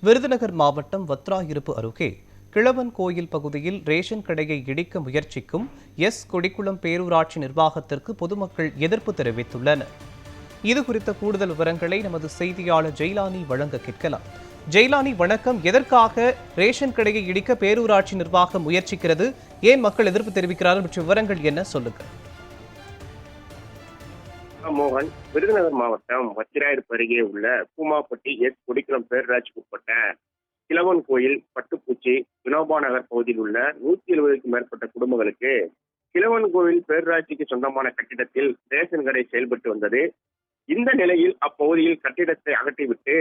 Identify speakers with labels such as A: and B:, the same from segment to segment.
A: விருதுநகர் மாவட்டம் வத்ராயிருப்பு அருகே கிழவன் கோயில் பகுதியில் ரேஷன் கடையை இடிக்க முயற்சிக்கும் கொடிக்குளம் பேரூராட்சி நிர்வாகத்திற்கு பொதுமக்கள் எதிர்ப்பு தெரிவித்துள்ளனர். இதுகுறித்த கூடுதல் விவரங்களை நமது செய்தியாளர் ஜெயலானி வழங்க கேட்கலாம். ஜெயலானி, வணக்கம். எதற்காக ரேஷன் கடையை இடிக்க பேரூராட்சி நிர்வாகம் முயற்சிக்கிறது? ஏன் மக்கள் எதிர்ப்பு தெரிவிக்கிறார்கள் பற்றிய விவரங்கள் என்ன, சொல்லுங்க.
B: மோகன், விருதுநகர் மாவட்டம் வத்திராயிருப்பு அருகே உள்ள பூமாப்பட்டி கொடிக்குளம் பேரூராட்சிக்கு உட்பட்ட கிழவன் கோயில், பட்டுப்பூச்சி, வினோபா நகர் பகுதியில் உள்ள 170க்கும் மேற்பட்ட குடும்பங்களுக்கு கிழவன் கோயில் பேரூராட்சிக்கு சொந்தமான கட்டிடத்தில் ரேஷன் கடை செயல்பட்டு வந்தது. இந்த நிலையில் அப்பகுதியில் கட்டிடத்தை அகற்றிவிட்டு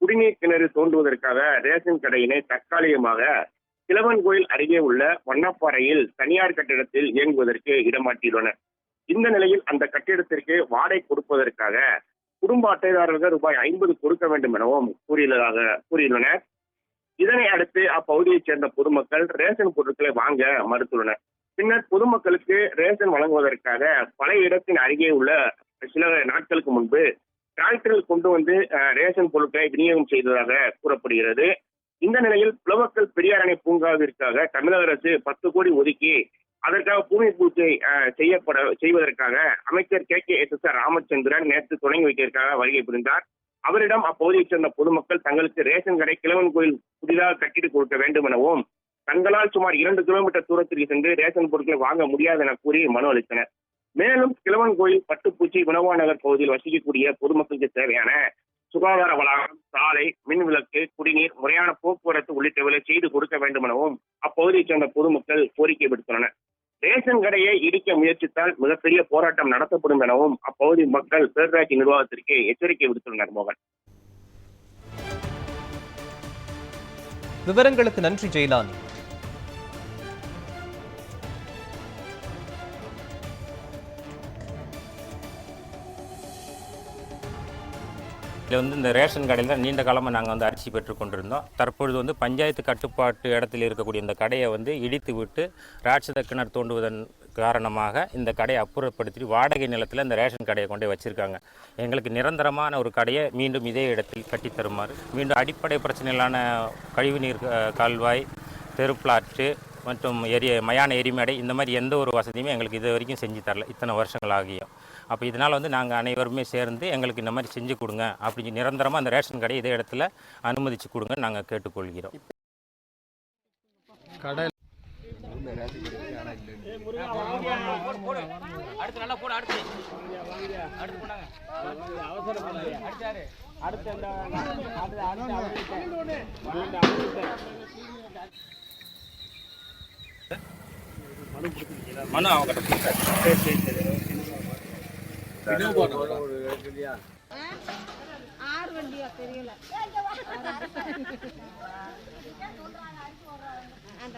B: குடிநீர் கிணறு தோண்டுவதற்காக ரேஷன் கடையினை தற்காலிகமாக கிழவன் கோயில் அருகே உள்ள வண்ணப்பாறையில் தனியார் கட்டிடத்தில் இயங்குவதற்கு இடமாற்றியுள்ளனர். இந்த நிலையில் அந்த கட்டிடத்திற்கு வாடகை கொடுப்பதற்காக குடும்ப அட்டைதாரர்கள் ரூபாய் 50 கொடுக்க வேண்டும் எனவும் கூறியுள்ளனர். இதனை அடுத்து அப்பகுதியைச் சேர்ந்த பொதுமக்கள் ரேஷன் பொருட்களை வாங்க மறுத்துள்ளனர். பின்னர் பொதுமக்களுக்கு ரேஷன் வழங்குவதற்காக பழைய இடத்தின் அருகே உள்ள சில நாட்களுக்கு முன்பு டிராக்டரில் கொண்டு வந்து ரேஷன் பொருட்களை விநியோகம் செய்ததாக கூறப்படுகிறது. இந்த நிலையில் புலவக்கல் பெரியார் அணை பூங்காவிற்காக தமிழக அரசு 10 கோடி ஒதுக்கி அதற்காக பூமி பூஜை செய்வதற்காக அமைச்சர் KKSSR ராமச்சந்திரன் நேற்று தொடங்கி வைப்பதற்காக வருகை புரிந்தார். அவரிடம் அப்பகுதியைச் சேர்ந்த பொதுமக்கள் தங்களுக்கு ரேஷன் கடை கிழவன் கோயில் புதிதாக கட்டிட்டு கொடுக்க வேண்டும் எனவும் தங்களால் சுமார் 2 கிலோமீட்டர் தூரத்திற்கு சென்று ரேஷன் பொருட்களை வாங்க முடியாது என கூறி மனு அளித்தனர். மேலும் கிழவன் கோயில், பட்டுப்பூச்சி, வினோபா நகர் பகுதியில் வசிக்கக்கூடிய பொதுமக்களுக்கு தேவையான சுகாதார வளாகம், சாலை, மின் விளக்கு, குடிநீர், முறையான போக்குவரத்து உள்ளிட்டவற்றை செய்து கொடுக்க வேண்டும் எனவும் அப்பகுதியைச் சேர்ந்த பொதுமக்கள் கோரிக்கை விடுத்துள்ளனர். ரேஷன் கடையை இடிக்க முயற்சித்தால் மிகப்பெரிய போராட்டம் நடத்தப்படும் எனவும் அப்பகுதி மக்கள் பேரூராட்சி நிர்வாகத்திற்கு எச்சரிக்கை விடுத்துள்ளனர். மோகன்,
A: விவரங்களுக்கு நன்றி ஜெயலானி.
C: இதில் இந்த ரேஷன் கடையில் தான் நீண்ட காலமாக நாங்கள் அரிசி பெற்றுக்கொண்டிருந்தோம். தற்பொழுது பஞ்சாயத்து கட்டுப்பாட்டு இடத்தில் இருக்கக்கூடிய இந்த கடையை இடித்து விட்டு ராட்சத கிணறு தோண்டுவதன் காரணமாக இந்த கடையை அப்புறப்படுத்தி வாடகை நிலத்தில் இந்த ரேஷன் கடையை கொண்டு வச்சுருக்காங்க. எங்களுக்கு நிரந்தரமான ஒரு கடையை மீண்டும் இதே இடத்தில் கட்டித்தருமாறு, மீண்டும் அடிப்படை பிரச்சனைகளான கழிவுநீர் கால்வாய், தெருப்பிளாட்டு மற்றும் மயான எரிமேடை, இந்த மாதிரி எந்த ஒரு வசதியுமே எங்களுக்கு இது வரைக்கும் செஞ்சு தரல, இத்தனை வருஷங்கள் ஆகியும். அப்போ இதனால் நாங்கள் அனைவருமே சேர்ந்து எங்களுக்கு இந்த மாதிரி செஞ்சு கொடுங்க, அப்படி நிரந்தரமாக அந்த ரேஷன் கடை இதே இடத்துல அனுமதிச்சு கொடுங்க நாங்கள் கேட்டுக்கொள்கிறோம். மனு அவங்க வண்டியா தெரியல அந்த